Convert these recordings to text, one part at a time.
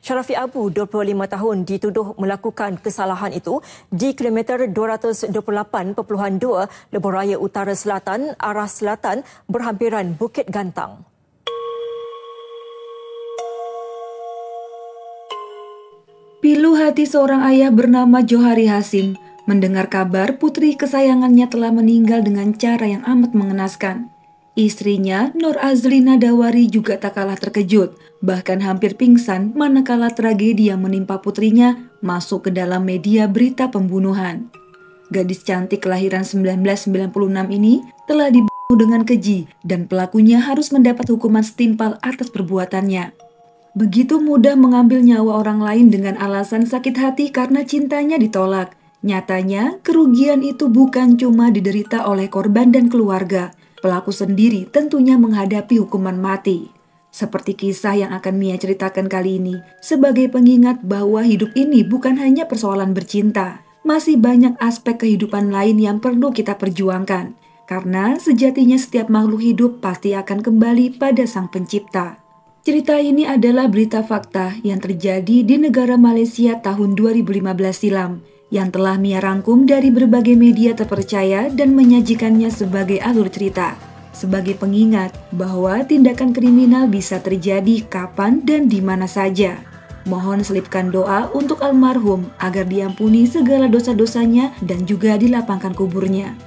Syarafi Abu, 25 tahun, dituduh melakukan kesalahan itu di kilometer 228.2 Lebuh Raya Utara Selatan, arah selatan berhampiran Bukit Gantang. Pilu hati seorang ayah bernama Johari Hasim mendengar kabar putri kesayangannya telah meninggal dengan cara yang amat mengenaskan. Istrinya, Nur Azlina Dawari, juga tak kalah terkejut, bahkan hampir pingsan manakala tragedi yang menimpa putrinya masuk ke dalam media berita pembunuhan. Gadis cantik kelahiran 1996 ini telah dibunuh dengan keji dan pelakunya harus mendapat hukuman setimpal atas perbuatannya. Begitu mudah mengambil nyawa orang lain dengan alasan sakit hati karena cintanya ditolak. Nyatanya, kerugian itu bukan cuma diderita oleh korban dan keluarga. Pelaku sendiri tentunya menghadapi hukuman mati. Seperti kisah yang akan Mia ceritakan kali ini, sebagai pengingat bahwa hidup ini bukan hanya persoalan bercinta. Masih banyak aspek kehidupan lain yang perlu kita perjuangkan. Karena sejatinya setiap makhluk hidup pasti akan kembali pada Sang Pencipta. Cerita ini adalah berita fakta yang terjadi di negara Malaysia tahun 2015 silam, yang telah Mia rangkum dari berbagai media terpercaya dan menyajikannya sebagai alur cerita, sebagai pengingat bahwa tindakan kriminal bisa terjadi kapan dan di mana saja. Mohon selipkan doa untuk almarhum agar diampuni segala dosa-dosanya dan juga dilapangkan kuburnya.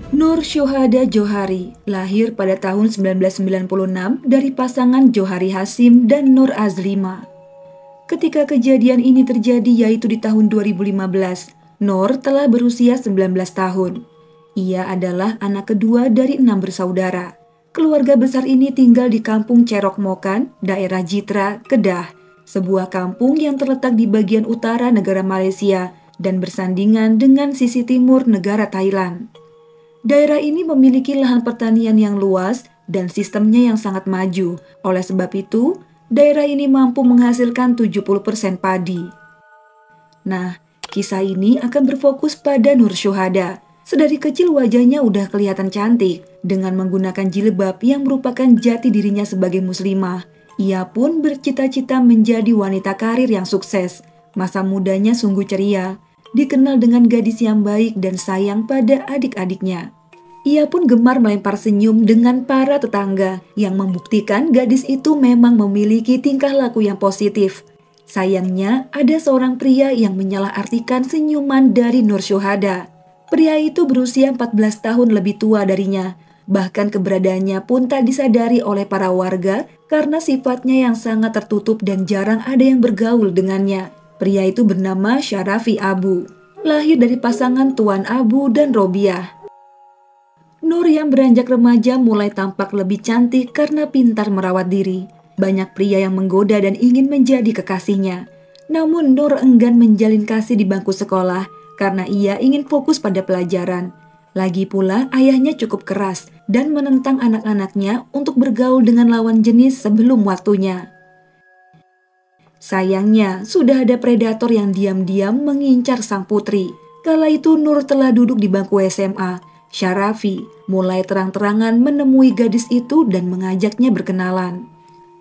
Nur Syuhada Johari lahir pada tahun 1996 dari pasangan Johari Hasim dan Nur Azlima. Ketika kejadian ini terjadi yaitu di tahun 2015, Nur telah berusia 19 tahun. Ia adalah anak kedua dari 6 bersaudara. Keluarga besar ini tinggal di kampung Cerok Mokan, daerah Jitra, Kedah, sebuah kampung yang terletak di bagian utara negara Malaysia dan bersandingan dengan sisi timur negara Thailand. Daerah ini memiliki lahan pertanian yang luas dan sistemnya yang sangat maju. Oleh sebab itu, daerah ini mampu menghasilkan 70% padi. Nah, kisah ini akan berfokus pada Nur Syuhada. Sedari kecil wajahnya udah kelihatan cantik dengan menggunakan jilbab yang merupakan jati dirinya sebagai muslimah. Ia pun bercita-cita menjadi wanita karir yang sukses. Masa mudanya sungguh ceria. Dikenal dengan gadis yang baik dan sayang pada adik-adiknya. Ia pun gemar melempar senyum dengan para tetangga yang membuktikan gadis itu memang memiliki tingkah laku yang positif. Sayangnya, ada seorang pria yang menyalahartikan senyuman dari Nur Syuhada. Pria itu berusia 14 tahun lebih tua darinya. Bahkan keberadaannya pun tak disadari oleh para warga karena sifatnya yang sangat tertutup dan jarang ada yang bergaul dengannya. Pria itu bernama Syarafi Abu, lahir dari pasangan Tuan Abu dan Robiah. Nur yang beranjak remaja mulai tampak lebih cantik karena pintar merawat diri. Banyak pria yang menggoda dan ingin menjadi kekasihnya. Namun Nur enggan menjalin kasih di bangku sekolah karena ia ingin fokus pada pelajaran. Lagi pula ayahnya cukup keras dan menentang anak-anaknya untuk bergaul dengan lawan jenis sebelum waktunya. Sayangnya, sudah ada predator yang diam-diam mengincar sang putri. Kala itu Nur telah duduk di bangku SMA. Syarafi mulai terang-terangan menemui gadis itu dan mengajaknya berkenalan.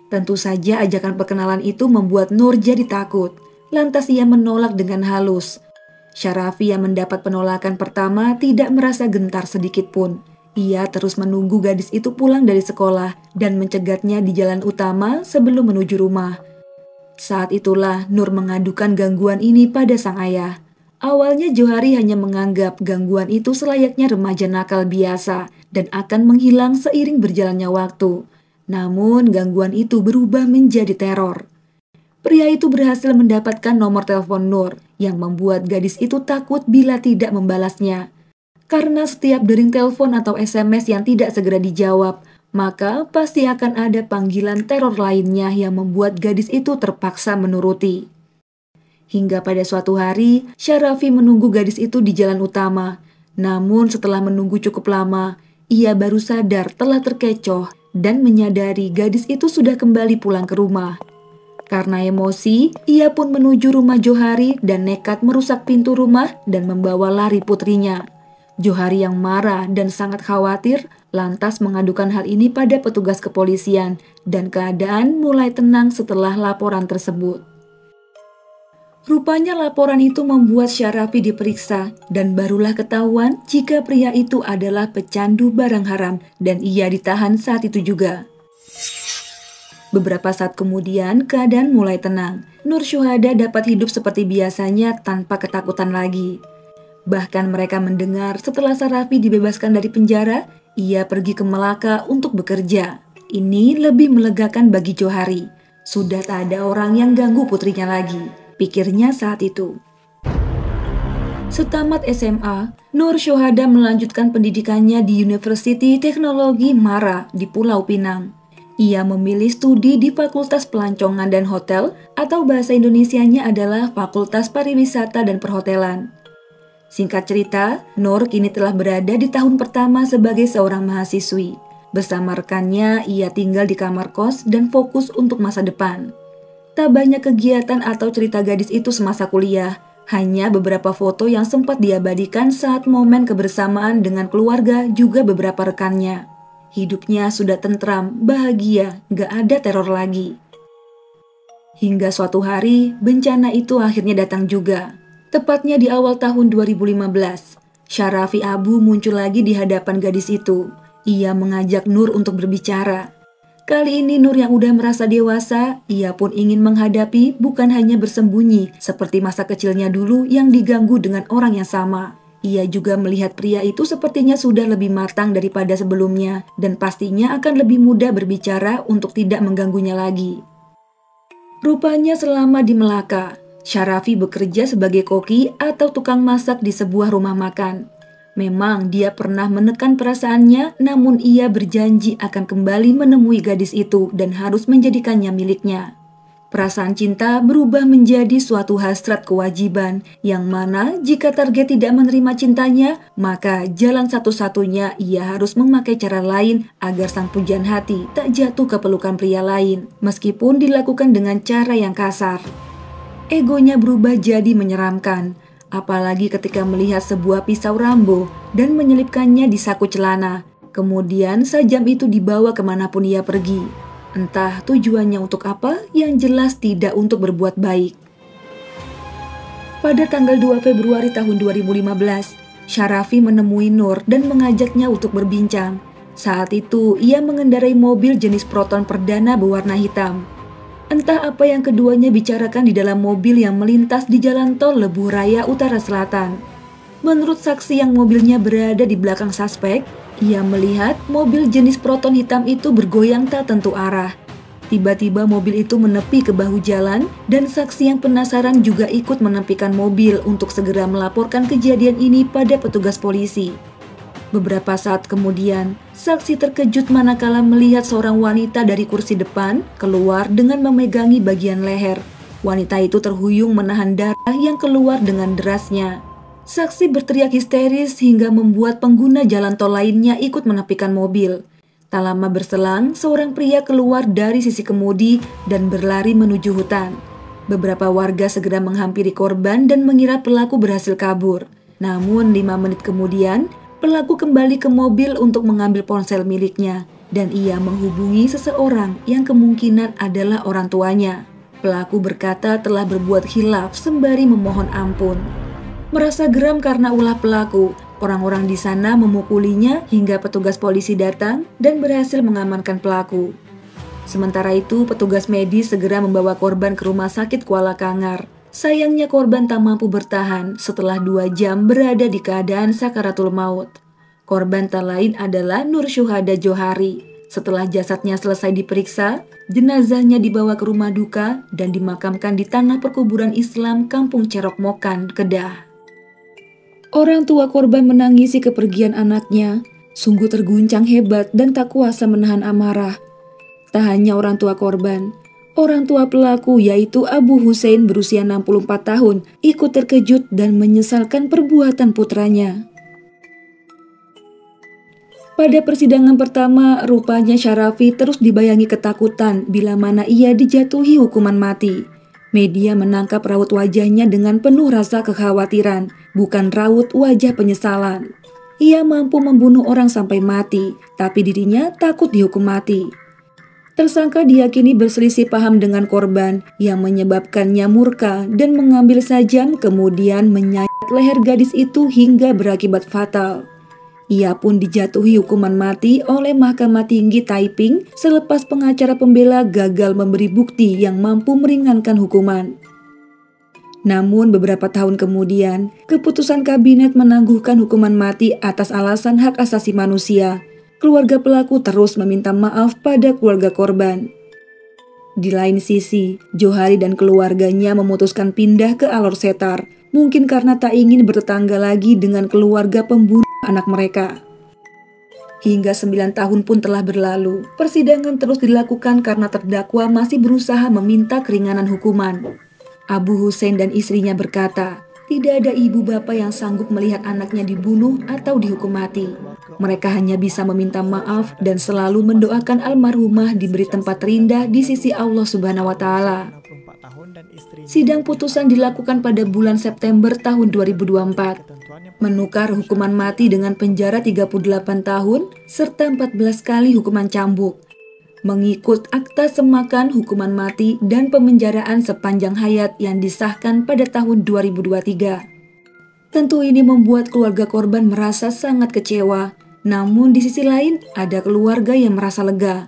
Tentu saja ajakan perkenalan itu membuat Nur jadi takut. Lantas ia menolak dengan halus. Syarafi yang mendapat penolakan pertama tidak merasa gentar sedikit pun. Ia terus menunggu gadis itu pulang dari sekolah dan mencegatnya di jalan utama sebelum menuju rumah. Saat itulah Nur mengadukan gangguan ini pada sang ayah. Awalnya Johari hanya menganggap gangguan itu selayaknya remaja nakal biasa dan akan menghilang seiring berjalannya waktu. Namun gangguan itu berubah menjadi teror. Pria itu berhasil mendapatkan nomor telepon Nur yang membuat gadis itu takut bila tidak membalasnya. Karena setiap dering telepon atau SMS yang tidak segera dijawab, maka pasti akan ada panggilan teror lainnya yang membuat gadis itu terpaksa menuruti. Hingga pada suatu hari, Syarafi menunggu gadis itu di jalan utama. Namun setelah menunggu cukup lama, ia baru sadar telah terkecoh dan menyadari gadis itu sudah kembali pulang ke rumah. Karena emosi, ia pun menuju rumah Johari dan nekat merusak pintu rumah dan membawa lari putrinya. Johari yang marah dan sangat khawatir lantas mengadukan hal ini pada petugas kepolisian dan keadaan mulai tenang setelah laporan tersebut. Rupanya laporan itu membuat Syarafi diperiksa dan barulah ketahuan jika pria itu adalah pecandu barang haram dan ia ditahan saat itu juga. Beberapa saat kemudian keadaan mulai tenang. Nur Syuhada dapat hidup seperti biasanya tanpa ketakutan lagi. Bahkan mereka mendengar setelah Syarafi dibebaskan dari penjara, ia pergi ke Melaka untuk bekerja. Ini lebih melegakan bagi Johari. Sudah tak ada orang yang ganggu putrinya lagi, pikirnya saat itu. Setamat SMA, Nur Syuhada melanjutkan pendidikannya di University Teknologi Mara di Pulau Pinang. Ia memilih studi di Fakultas Pelancongan dan Hotel atau bahasa Indonesianya adalah Fakultas Pariwisata dan Perhotelan. Singkat cerita, Nur kini telah berada di tahun pertama sebagai seorang mahasiswi. Bersama rekannya, ia tinggal di kamar kos dan fokus untuk masa depan. Tak banyak kegiatan atau cerita gadis itu semasa kuliah, hanya beberapa foto yang sempat diabadikan saat momen kebersamaan dengan keluarga juga beberapa rekannya. Hidupnya sudah tentram, bahagia, gak ada teror lagi. Hingga suatu hari, bencana itu akhirnya datang juga. Tepatnya di awal tahun 2015, Syarafi Abu muncul lagi di hadapan gadis itu. Ia mengajak Nur untuk berbicara. Kali ini Nur yang udah merasa dewasa, ia pun ingin menghadapi bukan hanya bersembunyi seperti masa kecilnya dulu yang diganggu dengan orang yang sama. Ia juga melihat pria itu sepertinya sudah lebih matang daripada sebelumnya dan pastinya akan lebih mudah berbicara untuk tidak mengganggunya lagi. Rupanya selama di Melaka, Syarafi bekerja sebagai koki atau tukang masak di sebuah rumah makan. Memang dia pernah menekan perasaannya, namun ia berjanji akan kembali menemui gadis itu dan harus menjadikannya miliknya. Perasaan cinta berubah menjadi suatu hasrat kewajiban, yang mana jika target tidak menerima cintanya, maka jalan satu-satunya ia harus memakai cara lain agar sang pujaan hati tak jatuh ke pelukan pria lain, meskipun dilakukan dengan cara yang kasar. Egonya berubah jadi menyeramkan, apalagi ketika melihat sebuah pisau Rambo dan menyelipkannya di saku celana. Kemudian sajam itu dibawa kemanapun ia pergi. Entah tujuannya untuk apa, yang jelas tidak untuk berbuat baik. Pada tanggal 2 Februari tahun 2015, Syarafi menemui Nur dan mengajaknya untuk berbincang. Saat itu, ia mengendarai mobil jenis Proton perdana berwarna hitam. Entah apa yang keduanya bicarakan di dalam mobil yang melintas di jalan tol Lebuh Raya Utara Selatan. Menurut saksi yang mobilnya berada di belakang suspek, ia melihat mobil jenis Proton hitam itu bergoyang tak tentu arah. Tiba-tiba mobil itu menepi ke bahu jalan dan saksi yang penasaran juga ikut menepikan mobil untuk segera melaporkan kejadian ini pada petugas polisi. Beberapa saat kemudian, saksi terkejut manakala melihat seorang wanita dari kursi depan keluar dengan memegangi bagian leher. Wanita itu terhuyung menahan darah yang keluar dengan derasnya. Saksi berteriak histeris hingga membuat pengguna jalan tol lainnya ikut menepikan mobil. Tak lama berselang, seorang pria keluar dari sisi kemudi dan berlari menuju hutan. Beberapa warga segera menghampiri korban dan mengira pelaku berhasil kabur. Namun 5 menit kemudian, pelaku kembali ke mobil untuk mengambil ponsel miliknya dan ia menghubungi seseorang yang kemungkinan adalah orang tuanya. Pelaku berkata telah berbuat khilaf sembari memohon ampun. Merasa geram karena ulah pelaku, orang-orang di sana memukulinya hingga petugas polisi datang dan berhasil mengamankan pelaku. Sementara itu, petugas medis segera membawa korban ke rumah sakit Kuala Kangar. Sayangnya korban tak mampu bertahan setelah 2 jam berada di keadaan sakaratul maut. Korban tak lain adalah Nur Syuhada Johari. Setelah jasadnya selesai diperiksa, jenazahnya dibawa ke rumah duka dan dimakamkan di tanah perkuburan Islam Kampung Cerok Mokan, Kedah. Orang tua korban menangisi kepergian anaknya, sungguh terguncang hebat dan tak kuasa menahan amarah. Tak hanya orang tua korban, orang tua pelaku yaitu Abu Hussein berusia 64 tahun ikut terkejut dan menyesalkan perbuatan putranya. Pada persidangan pertama, rupanya Syarafi terus dibayangi ketakutan bila mana ia dijatuhi hukuman mati. Media menangkap raut wajahnya dengan penuh rasa kekhawatiran, bukan raut wajah penyesalan. Ia mampu membunuh orang sampai mati, tapi dirinya takut dihukum mati. Tersangka diyakini berselisih paham dengan korban yang menyebabkannya murka dan mengambil sajam kemudian menyayat leher gadis itu hingga berakibat fatal. Ia pun dijatuhi hukuman mati oleh Mahkamah Tinggi Taiping selepas pengacara pembela gagal memberi bukti yang mampu meringankan hukuman. Namun beberapa tahun kemudian, keputusan kabinet menangguhkan hukuman mati atas alasan hak asasi manusia. Keluarga pelaku terus meminta maaf pada keluarga korban. Di lain sisi, Johari dan keluarganya memutuskan pindah ke Alor Setar, mungkin karena tak ingin bertetangga lagi dengan keluarga pembunuh anak mereka. Hingga 9 tahun pun telah berlalu, persidangan terus dilakukan karena terdakwa masih berusaha meminta keringanan hukuman. Abu Hussein dan istrinya berkata, tidak ada ibu bapa yang sanggup melihat anaknya dibunuh atau dihukum mati. Mereka hanya bisa meminta maaf dan selalu mendoakan almarhumah diberi tempat terindah di sisi Allah Subhanahu wa Ta'ala. Sidang putusan dilakukan pada bulan September tahun 2024, menukar hukuman mati dengan penjara 38 tahun serta 14 kali hukuman cambuk, mengikut akta semakan hukuman mati dan pemenjaraan sepanjang hayat yang disahkan pada tahun 2023. Tentu ini membuat keluarga korban merasa sangat kecewa, namun di sisi lain ada keluarga yang merasa lega.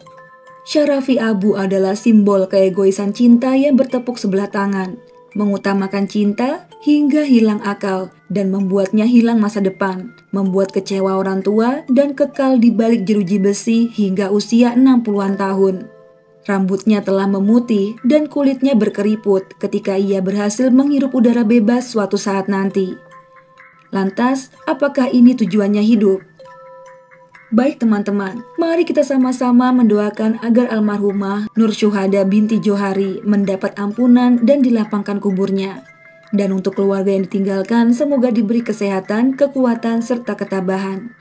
Syarafi Abu adalah simbol keegoisan cinta yang bertepuk sebelah tangan, mengutamakan cinta hingga hilang akal dan membuatnya hilang masa depan, membuat kecewa orang tua dan kekal di balik jeruji besi hingga usia 60-an tahun. Rambutnya telah memutih dan kulitnya berkeriput ketika ia berhasil menghirup udara bebas suatu saat nanti. Lantas, apakah ini tujuannya hidup? Baik teman-teman, mari kita sama-sama mendoakan agar almarhumah Nur Syuhada binti Johari mendapat ampunan dan dilapangkan kuburnya. Dan untuk keluarga yang ditinggalkan, semoga diberi kesehatan, kekuatan, serta ketabahan.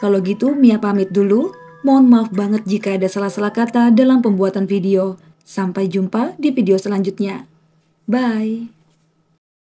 Kalau gitu, Mia pamit dulu. Mohon maaf banget jika ada salah-salah kata dalam pembuatan video. Sampai jumpa di video selanjutnya. Bye!